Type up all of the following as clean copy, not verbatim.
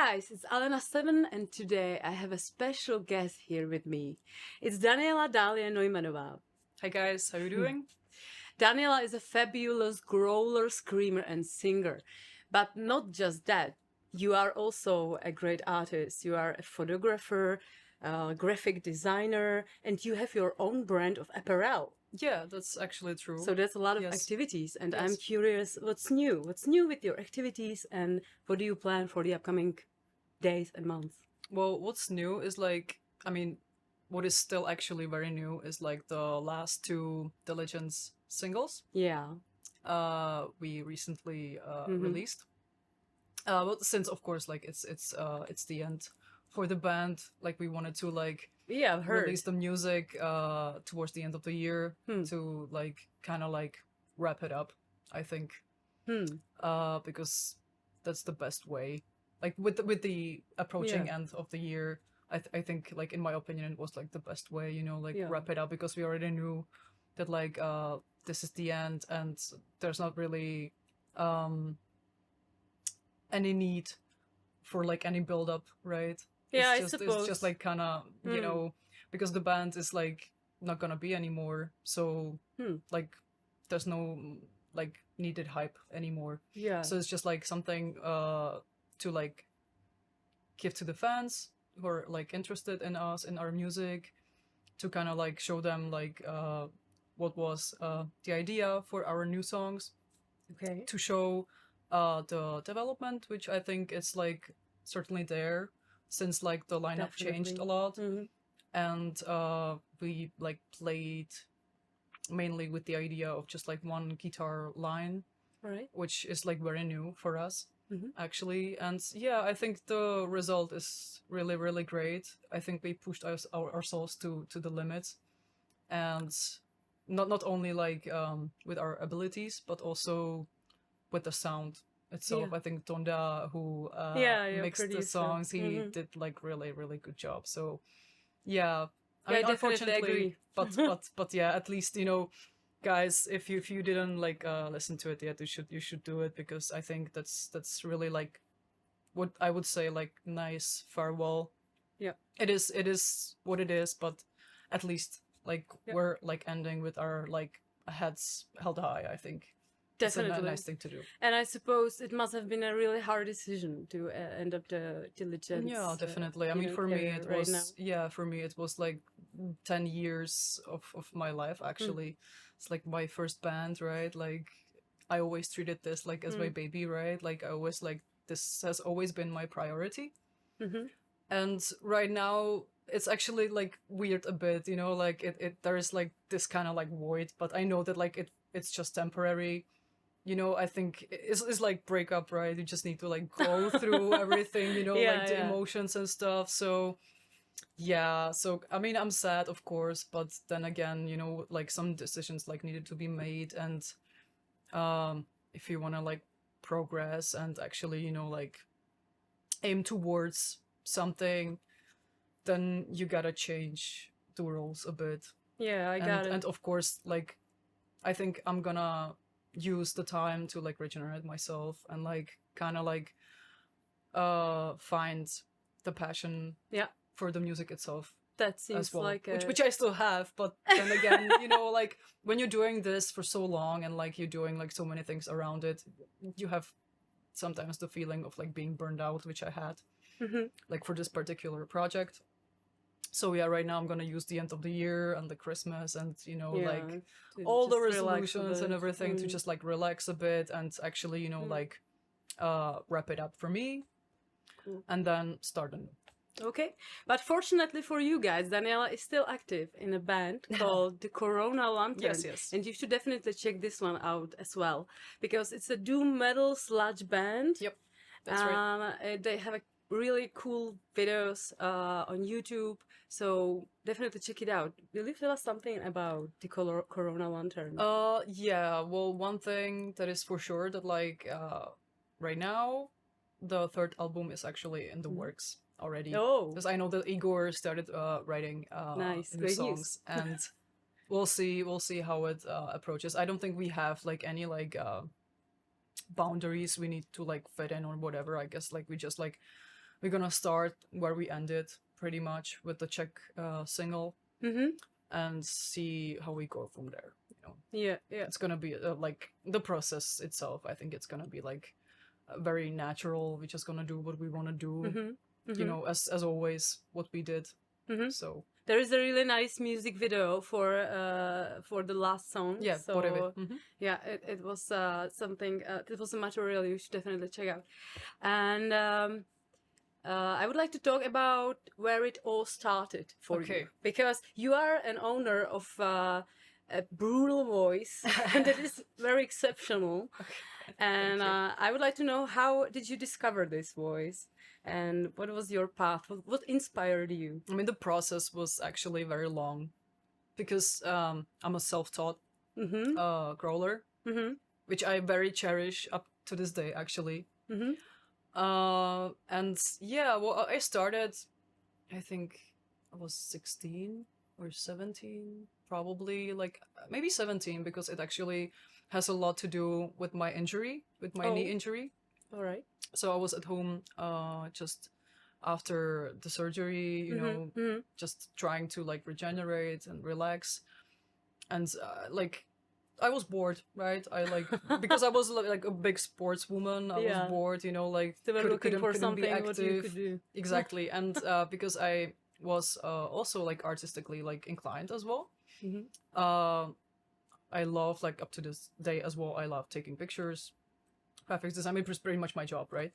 guys, it's Alena 7 and today I have a special guest here with me. It's Daniela Dahlien Neumanová. Hi guys, how are you doing? Daniela is a fabulous growler, screamer and singer. But not just that, you are also a great artist. You are a photographer, graphic designer, and you have your own brand of apparel. Yeah, that's actually true. So there's a lot of activities, and I'm curious, what's new? What's new with your activities, and what do you plan for the upcoming days and months? Well, what's new is what is still actually very new is like the last two Diligence singles. Yeah. We recently released. Well, since of course like it's the end for the band. Like we wanted to I've heard. release the music towards the end of the year to kind of wrap it up, I think. Because that's the best way. Like with the approaching end of the year, I think like in my opinion it was like the best way, wrap it up, because we already knew that this is the end and there's not really any need for like any build up, right? Yeah, I suppose. It's just like kind of, you know, because the band is like not gonna be anymore. So like there's no like needed hype anymore. Yeah. So it's just like something to like give to the fans who are like interested in us, in our music, to kind of like show them like what was the idea for our new songs. Okay. To show the development, which I think is like certainly there since like the lineup changed a lot. And we like played mainly with the idea of just like one guitar line, right, which is like very new for us actually. And yeah, I think the result is really, really great. I think we pushed ourselves to the limits, and not only like with our abilities but also with the sound itself. I think Tonda, who mixed the songs, he did like really, really good job. So yeah, I mean, unfortunately, but yeah, at least, you know, guys, if you didn't like listen to it yet, you should do it, because I think that's really like what I would say like nice farewell. Yeah, it is what it is, but at least like we're like ending with our like heads held high, I think. Definitely. It's a nice thing to do. And I suppose it must have been a really hard decision to end up the Diligence. Yeah, definitely. I mean, for me, it was, for me, it was like 10 years of my life, actually. It's like my first band, right? Like, I always treated this like as my baby, right? Like, I always like, this has always been my priority. And right now, it's actually like weird a bit, you know, like there is like this kind of like void, but I know that like it's just temporary. You know, I think it's like breakup, right? You just need to like go through everything, you know, the emotions and stuff. So yeah, so I mean, I'm sad, of course, but then again, you know, like some decisions like needed to be made, and if you want to like progress and actually, you know, like aim towards something, then you gotta change the rules a bit. Yeah, I got it. And of course, like I think I'm gonna use the time to like regenerate myself and like kind of like find the passion for the music itself. That seems as well, like which I still have, but then again, you know, like when you're doing this for so long and like you're doing like so many things around it, you have sometimes the feeling of like being burned out, which I had like for this particular project. So yeah, right now I'm gonna use the end of the year and the Christmas and, you know, like all the resolutions and everything to just like relax a bit and actually, you know, like wrap it up for me and then start anew. Okay, but fortunately for you guys, Daniela is still active in a band called the Corona Lantern. Yes. And you should definitely check this one out as well, because it's a doom metal sludge band. Yep, that's right. They have a really cool videos on YouTube, so definitely check it out. Will you tell us something about the Corona Lantern? Yeah, well, one thing that is for sure that like right now the third album is actually in the works already. Oh, because I know that Igor started writing nice, new great songs news. And we'll see how it approaches. I don't think we have like any like boundaries we need to like fit in or whatever. I guess like we just like we're gonna start where we ended, pretty much, with the Czech single, and see how we go from there. Yeah. It's gonna be like the process itself. I think it's gonna be like very natural. We're just gonna do what we want to do. As always, what we did. So there is a really nice music video for the last song. Yeah, so Poryvy. Yeah, it was something. It was a material you should definitely check out. And I would like to talk about where it all started for you, because you are an owner of a brutal voice, and it is very exceptional. And I would like to know, how did you discover this voice? And what was your path? What inspired you? I mean, the process was actually very long, because I'm a self-taught growler, which I very cherish up to this day, actually. And yeah, well, I started, I think I was 16 or 17, probably, like maybe 17, because it actually has a lot to do with my injury, with my knee injury. All right. So I was at home just after the surgery, you know, just trying to like regenerate and relax. And like I was bored, right? I like, because I was like a big sportswoman, I was bored, you know, like they were looking for something be active. What you could do. Exactly. And because I was also like artistically like inclined as well. I love, like up to this day as well, I love taking pictures, graphics design. I mean, it's pretty much my job, right?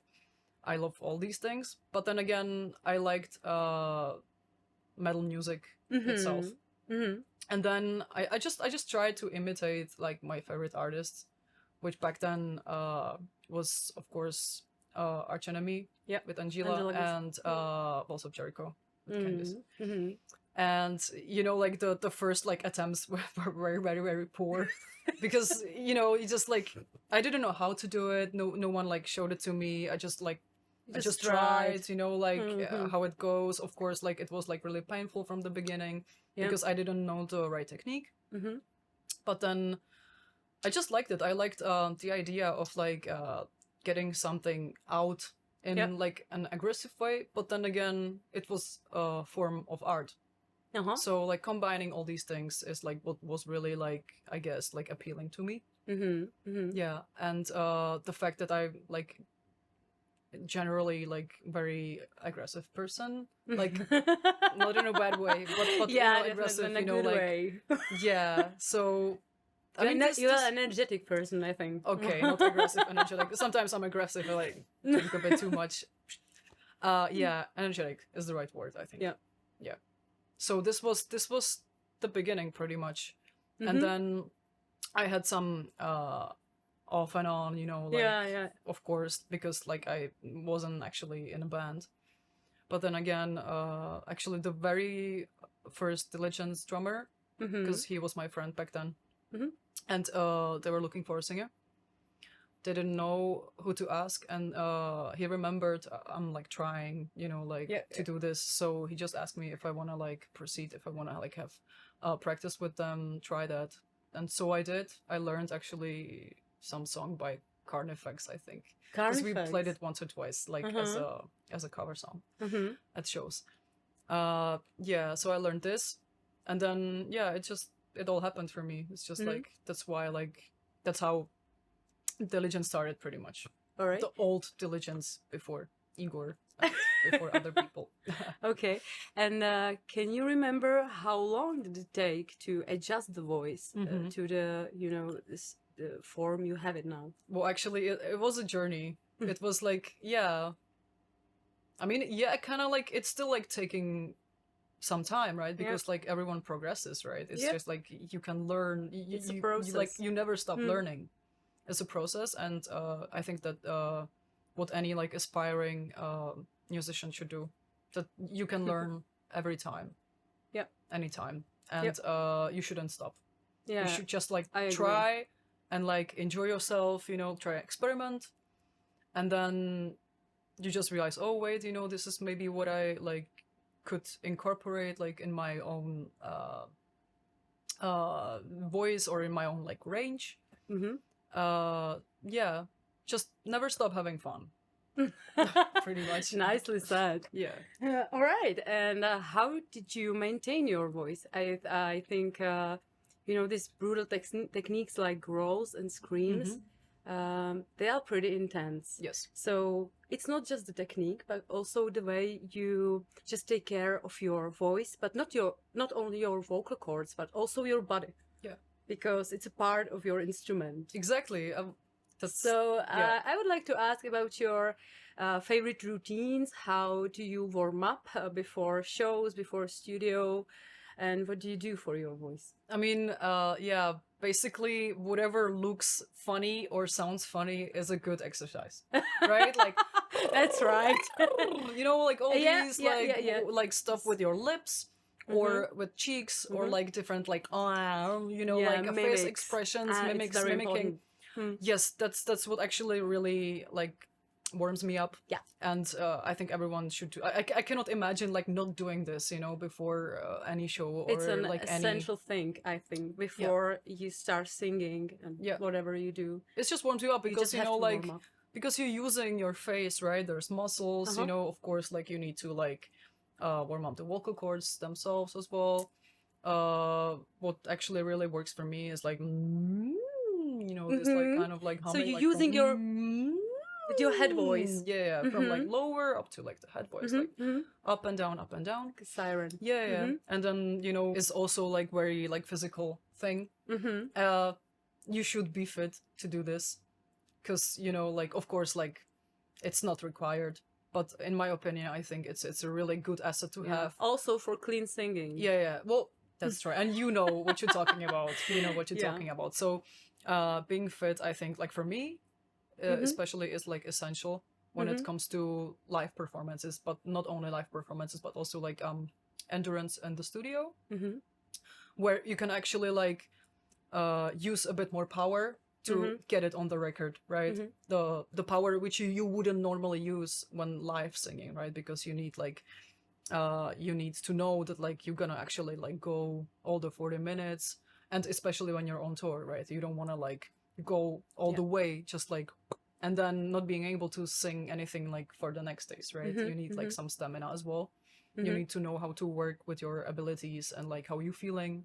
I love all these things. But then again, I liked metal music itself. And then I just tried to imitate like my favorite artists, which back then was of course Arch Enemy, with Angela and Walls of Jericho with Candice. And you know, like the first like attempts were very, very, very poor, because you know, you just like, I didn't know how to do it. No one like showed it to me. I just like I just tried, you know, like how it goes. Of course, like it was like really painful from the beginning because I didn't know the right technique. But then I just liked it. I liked the idea of like getting something out in like an aggressive way. But then again, it was a form of art. So like combining all these things is like what was really like, I guess, like appealing to me. Yeah. And the fact that I like generally like very aggressive person, like not in a bad way, but yeah, you know, aggressive, in a you know, good like way. yeah. So I mean, you're an energetic person, I think. Okay, not aggressive, energetic. Sometimes I'm aggressive. I like drink a bit too much. Yeah, energetic is the right word, I think. Yeah. So this was the beginning, pretty much, and then I had some off and on, you know, like of course, because like I wasn't actually in a band. But then again, actually the very first Diligence drummer, because he was my friend back then, and they were looking for a singer. They didn't know who to ask, and he remembered I'm like trying, you know, like to do this. So he just asked me if I want to like proceed, if I want to like have practice with them, try that. And so I did. I learned actually some song by Carnifex, I think, because we played it once or twice, like as a cover song at shows. Yeah, so I learned this, and then it all happened for me. It's just like that's how Diligence started, pretty much. All right. The old Diligence before Igor, before other people. Okay. And can you remember how long did it take to adjust the voice to the, you know, the form you have it now? Well, actually, it was a journey. It was like, I mean, kind of like, it's still like taking some time, right? Because like everyone progresses, right? It's just like you can learn. It's a process. You never stop learning. It's a process, and I think that what any like aspiring musician should do, that you can learn every time, anytime, and you shouldn't stop. You should just like try and like enjoy yourself, you know, try experiment, and then you just realize, oh wait, you know, this is maybe what I like could incorporate like in my own voice or in my own like range. Just never stop having fun. Pretty much. Nicely said. Yeah. All right. And how did you maintain your voice? I think these brutal techniques like growls and screams. They are pretty intense. Yes. So it's not just the technique, but also the way you just take care of your voice, but not only your vocal cords, but also your body. Yeah. Because it's a part of your instrument. Exactly. I would like to ask about your favorite routines. How do you warm up before shows, before studio? And what do you do for your voice? I mean, basically whatever looks funny or sounds funny is a good exercise, right? Like, that's right. Like all these like stuff with your lips or with cheeks or like different like like face expressions, mimicking. Yes, that's what actually really like warms me up. Yeah. And I think everyone should do. I cannot imagine like not doing this, before any show or it's an like essential thing, I think, before you start singing and whatever you do. It's just warms you up because because you're using your face, right? There's muscles, of course, like you need to like warm up the vocal cords themselves as well. What actually really works for me is like this like kind of like humming. So you're like, using your with your head voice. Yeah, from like lower up to like the head voice, like up and down, like a siren. Yeah. And then it's also like very like physical thing. You should be fit to do this, because like of course like it's not required, but in my opinion I think it's a really good asset to have. Also for clean singing. Yeah. Well, that's right. And you know what you're talking about. Talking about. So being fit, I think, like for me especially, is like essential when it comes to live performances, but not only live performances, but also like endurance in the studio, where you can actually like use a bit more power to get it on the record, right? The power which you wouldn't normally use when live singing, right? Because you need like you need to know that like you're gonna actually like go all the 40 minutes, and especially when you're on tour, right? You don't want to like go all the way just like and then not being able to sing anything like for the next days, right? You need like some stamina as well. You need to know how to work with your abilities and like how you feeling.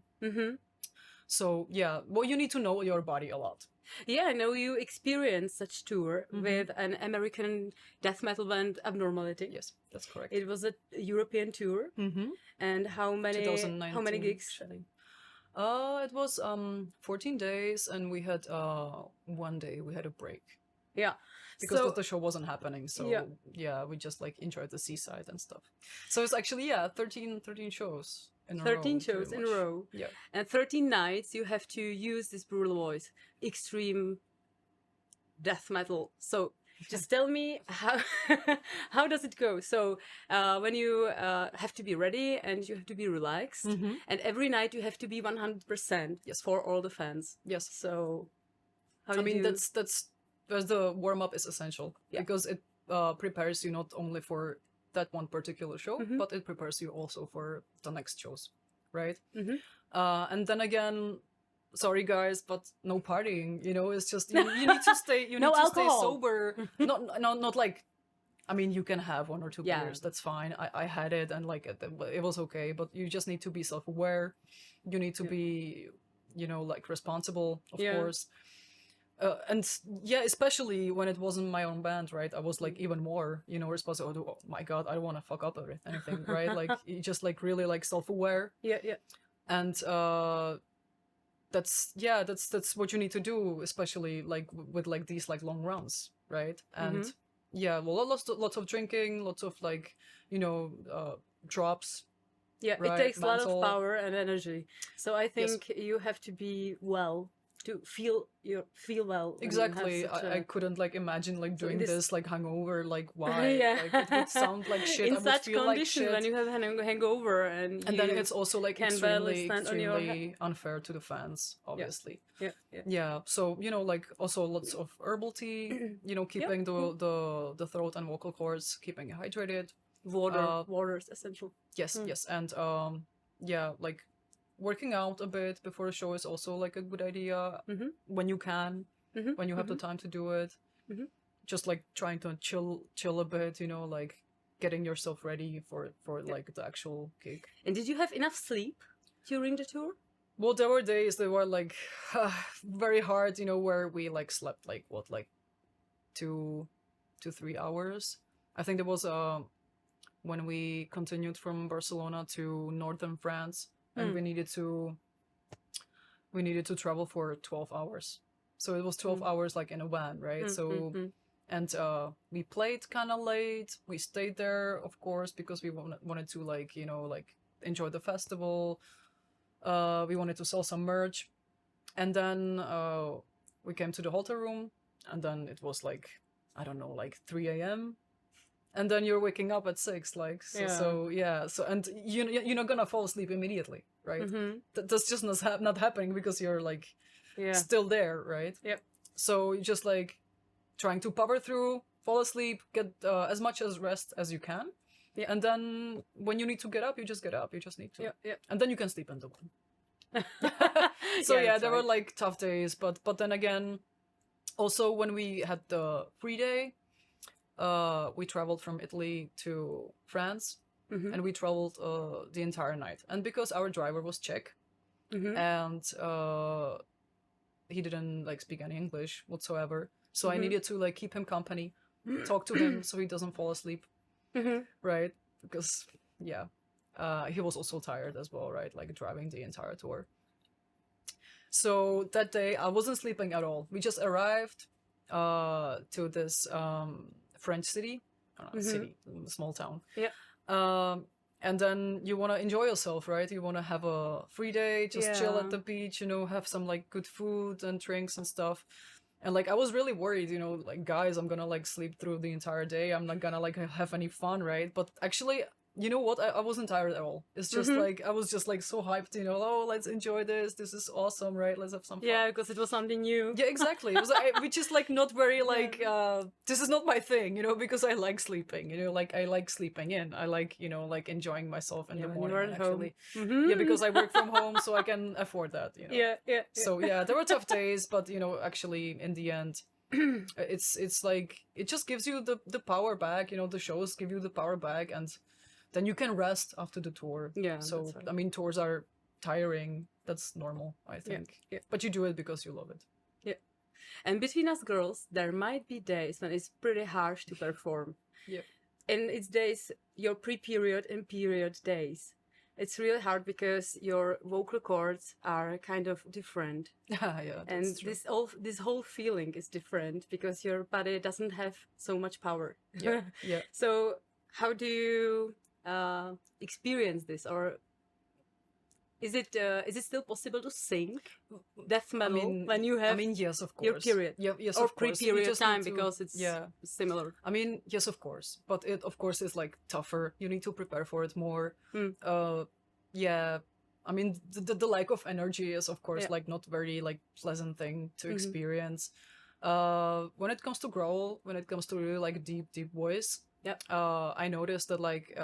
So yeah, well, you need to know your body a lot. Yeah, I know you experienced such tour with an American death metal band, Abnormality. Yes, that's correct. It was a European tour. And how many gigs? Actually. It was 14 days, and we had one day we had a break. Yeah. Because the show wasn't happening, so yeah, we just like enjoyed the seaside and stuff. So it's actually 13 shows in a row. 13 shows in a row. Yeah. And 13 nights you have to use this brutal voice, extreme death metal. So just tell me how does it go? So when you have to be ready and you have to be relaxed, and every night you have to be 100% for all the fans. Yes. So that's where the warm up is essential, because it prepares you not only for that one particular show, but it prepares you also for the next shows, right? And then again, sorry guys, but no partying. It's just you need to stay. You need to stay sober. Not like, I mean, you can have 1 or 2 beers. That's fine. I had it, and like it was okay. But you just need to be self-aware. You need to be, like responsible, of course. And especially when it wasn't my own band, right? I was like even more, responsible. Oh my God, I don't want to fuck up anything, right? Like you just like really like self-aware. Yeah. And that's what you need to do, especially like with like these like long runs, right? And lots of drinking, lots of like drops. Yeah, right? It takes a lot of power and energy. So I think you have to be well to feel well. Exactly. I couldn't like imagine like doing this like hungover. Like why? Like, it would sound like shit. In I would such feel condition, like shit. when you have a hangover and then it's also like can extremely unfair to the fans, obviously. Yeah. So like also lots of herbal tea. Keeping the throat and vocal cords, keeping it hydrated. Water is essential. Yes. And like working out a bit before the show is also like a good idea when you can, when you have the time to do it. just like trying to chill a bit, you know, like getting yourself ready for like the actual gig. And did you have enough sleep during the tour? Well, there were days that were like very hard, you know, where we like slept like 2 to 3 hours. I think there was when we continued from Barcelona to northern France, and we needed to travel for 12 hours. So it was 12 hours like in a van, right? And we played kind of late. We stayed there, of course, because we wanted to like, you know, like enjoy the festival. We wanted to sell some merch. And then we came to the hotel room, and then it was like, I don't know, like 3 a.m. And then you're waking up at 6, like, so and you're not gonna fall asleep immediately, right? That's just not happening because you're like still there, right? Yep. So you just like trying to power through, fall asleep, get as much as rest as you can. Yeah. And then when you need to get up, you just get up. You just need to. Yeah. And then you can sleep in the one. So there were like tough days, but then again, also when we had the free day, we traveled from Italy to France, and we traveled the entire night. And because our driver was Czech, and he didn't like speak any English whatsoever, so I needed to like keep him company, talk to him so he doesn't fall asleep, right? Because he was also tired as well, right? Like driving the entire tour. So that day I wasn't sleeping at all. We just arrived to this French city, small town. Yeah. And then you want to enjoy yourself, right? You want to have a free day, just chill at the beach, you know, have some like good food and drinks and stuff. And like I was really worried, you know, like guys, I'm gonna like sleep through the entire day. I'm not gonna like have any fun, right? But actually, you know what? I wasn't tired at all. It's just like I was just like so hyped, you know. Oh, let's enjoy this. This is awesome, right? Let's have some fun. Yeah, because it was something new. Yeah, exactly. It was which is like not very like this is not my thing, you know, because I like sleeping. You know, like I like sleeping in. I like, you know, like enjoying myself in the morning. You're at actually, home. Yeah, because I work from home, so I can afford that. You know. Yeah. So there were tough days, but you know, actually, in the end. It's like it just gives you the power back, you know. The shows give you the power back, and then you can rest after the tour. Yeah. So right. I mean, tours are tiring. That's normal, I think. Yeah. But you do it because you love it. Yeah. And between us girls, there might be days when it's pretty harsh to perform. Yeah. And it's days, your pre-period and period days. It's really hard because your vocal cords are kind of different. Yeah, and true. this whole feeling is different because your body doesn't have so much power. Yeah. So how do you experience this, or is it still possible to sing death metal when you have yes, of course. your period? Yes, or of course. Pre-period time because it's similar. I mean, yes, of course. But it, of course, is like tougher. You need to prepare for it more. I mean, the lack of energy is, of course, like not very like pleasant thing to experience. When it comes to growl, when it comes to really like deep voice, I noticed that like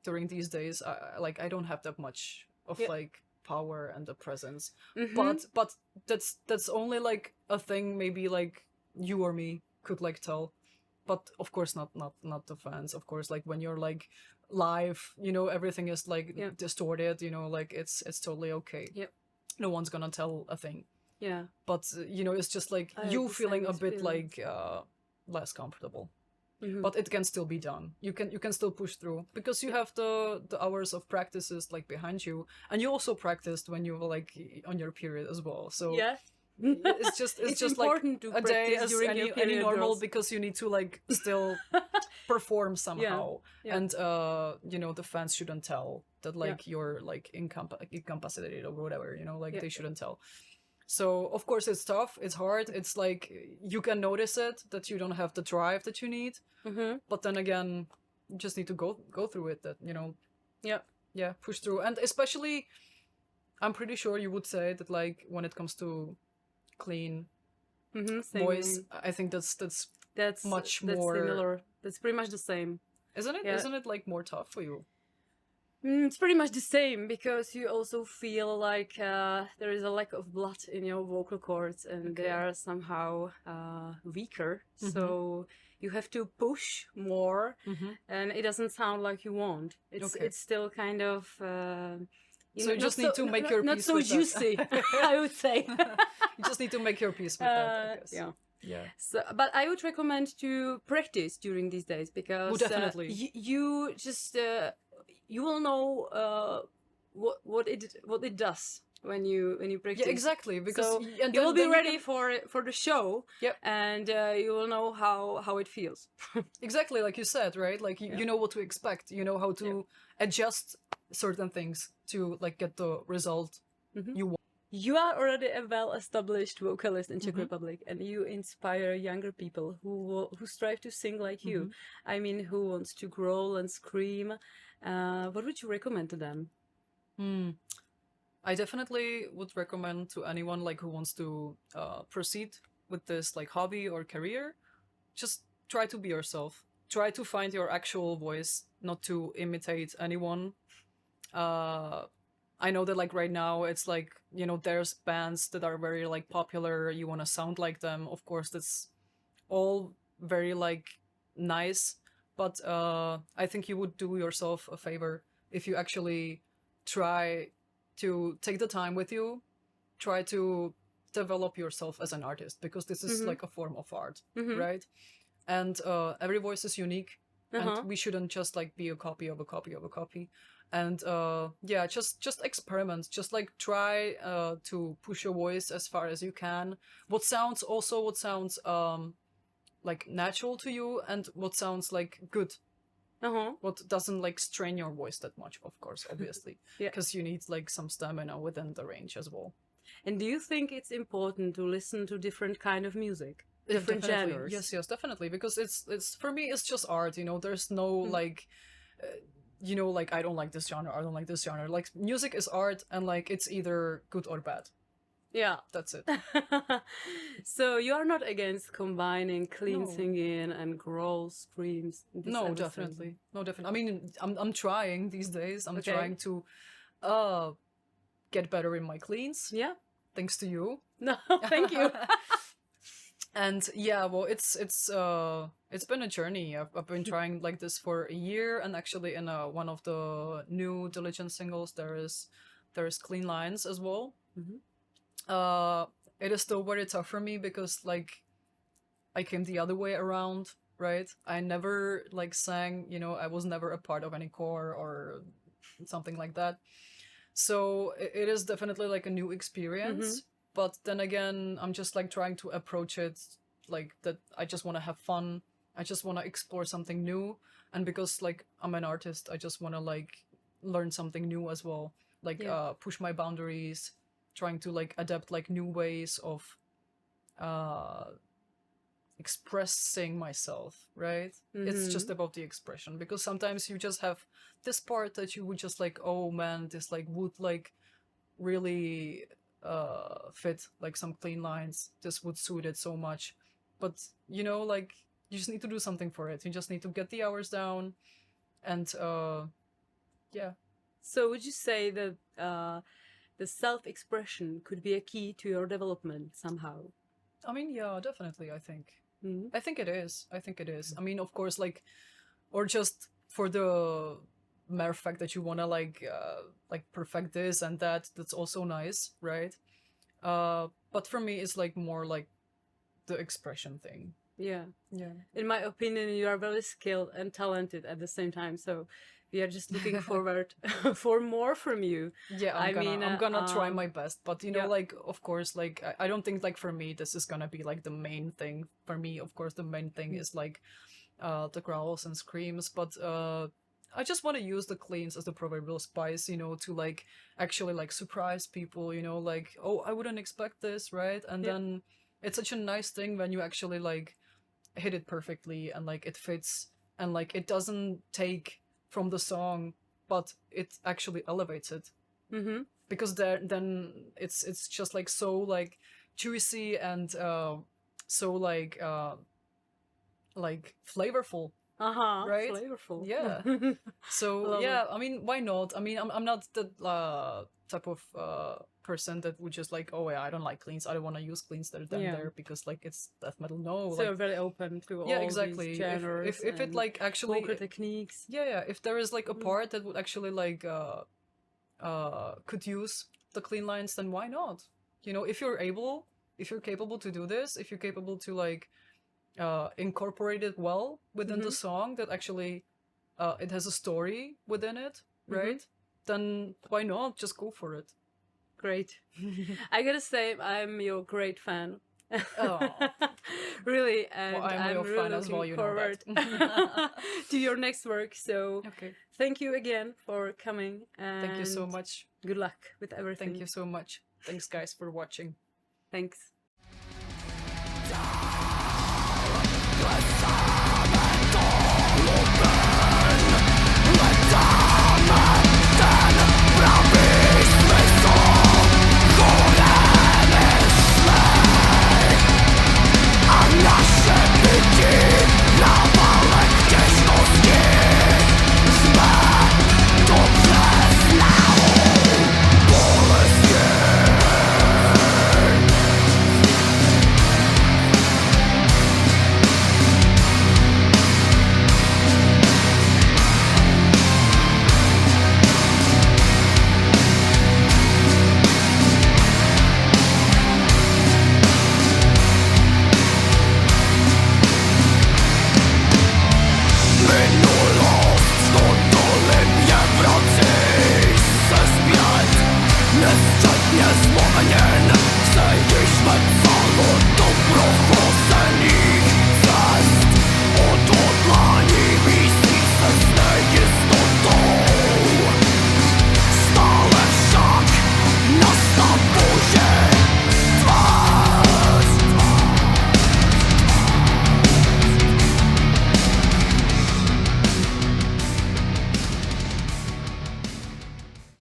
during these days, I don't have that much of like power and the presence. But that's only like a thing maybe like you or me could like tell. But of course not the fans. Of course, like when you're like live, you know, everything is like distorted, you know, like it's totally okay. No one's gonna tell a thing. But you know, it's just like you feeling a bit like less comfortable. But it can still be done. You can still push through because you have the hours of practices like behind you, and you also practiced when you were like on your period as well. So it's just important like to a day practice as during your period, any normal girls. because you need to like still perform somehow. And you know, the fans shouldn't tell that like you're like incapacitated or whatever, you know, like they shouldn't tell. So of course it's tough, it's hard, it's like you can notice it that you don't have the drive that you need, but then again you just need to go through it, that, you know, push through. And especially I'm pretty sure you would say that like when it comes to clean voice, I think that's much more similar. That's pretty much the same, isn't it? Isn't it like more tough for you? It's pretty much the same, because you also feel like there is a lack of blood in your vocal cords, and they are somehow weaker. So you have to push more, and it doesn't sound like you want. It's still kind of you just need to make your peace not so with juicy, I would say. You just need to make your peace with that, I guess. Yeah. So, but I would recommend to practice during these days, because definitely. You just you will know what it does when you practice. Yeah, exactly. Because so you will be ready for the show. Yep. And you will know how it feels. Exactly, like you said, right? Like you know what to expect. You know how to adjust certain things to like get the result you want. You are already a well-established vocalist in Czech Republic, and you inspire younger people who strive to sing like you. I mean, who wants to growl and scream. What would you recommend to them? I definitely would recommend to anyone like who wants to proceed with this like hobby or career, just try to be yourself. Try to find your actual voice, not to imitate anyone. I know that like right now it's like, you know, there's bands that are very like popular, you want to sound like them. Of course, that's all very like nice, but I think you would do yourself a favor if you actually try to take the time with you, try to develop yourself as an artist, because this is like a form of art, right? And every voice is unique, and we shouldn't just like be a copy of a copy of a copy. And yeah, just experiment, just like try to push your voice as far as you can. What sounds like natural to you, and what sounds like good. What doesn't like strain your voice that much, of course, obviously, because you need like some stamina within the range as well. And do you think it's important to listen to different kind of music, different genres? Yes, definitely, because it's for me it's just art. You know, there's no like. You know, like, I don't like this genre, I don't like this genre. Like, music is art, and, like, it's either good or bad. Yeah. That's it. So you are not against combining clean singing and growl screams? No, definitely. No, definitely. I mean, I'm trying these days. I'm trying to get better in my cleans. Yeah. Thanks to you. No, thank you. And yeah, well, it's been a journey. I've been trying like this for a year, and actually in one of the new Diligence singles there is clean lines as well. It is still very tough for me, because like I came the other way around, right? I never like sang, you know, I was never a part of any core or something like that. So it is definitely like a new experience. But then again, I'm just like trying to approach it like that. I just want to have fun. I just want to explore something new. And because like I'm an artist, I just want to like learn something new as well. Like push my boundaries, trying to like adapt like new ways of expressing myself, right? It's just about the expression, because sometimes you just have this part that you would just like, oh man, this like would like really fit like some clean lines, this would suit it so much. But you know, like you just need to do something for it. You just need to get the hours down, and yeah. So would you say that the self-expression could be a key to your development somehow? I mean, yeah, definitely. I think it is. I mean, of course, like, or just for the mere fact that you want to like perfect this and that, that's also nice, right? But for me it's like more like the expression thing. Yeah In my opinion, you are very skilled and talented at the same time, so we are just looking forward for more from you. Yeah, I'm gonna try my best, but you know, like, of course, like I don't think like for me this is gonna be like the main thing for me. Of course the main thing is like the growls and screams, but I just want to use the cleans as the proverbial spice, you know, to like actually like surprise people, you know, like, oh, I wouldn't expect this, right? And then it's such a nice thing when you actually like hit it perfectly, and like it fits, and like it doesn't take from the song, but it actually elevates it. Because then it's just like so like juicy and so like flavorful. right? Flavorful. Yeah. So Love yeah, I mean, why not? I mean, I'm not the type of person that would just like, oh yeah, I don't like cleans, I don't want to use cleans that are done Yeah. there because like it's death metal. No, So like you're very open to yeah, all exactly. these genres. If it and like actually vocal techniques. yeah, if there is like a part that would actually like could use the clean lines, then why not? You know, if you're capable to do this, if you're capable to like incorporate it well within the song, that actually it has a story within it, right? Then why not just go for it? Great. I gotta say, I'm your great fan. Oh. Really, and Well, I'm I'm your really fan as well, looking you know forward that. to your next work. So Okay. thank you again for coming. And Thank you so much. Good luck with everything. Thank you so much. Thanks, guys, for watching. Thanks.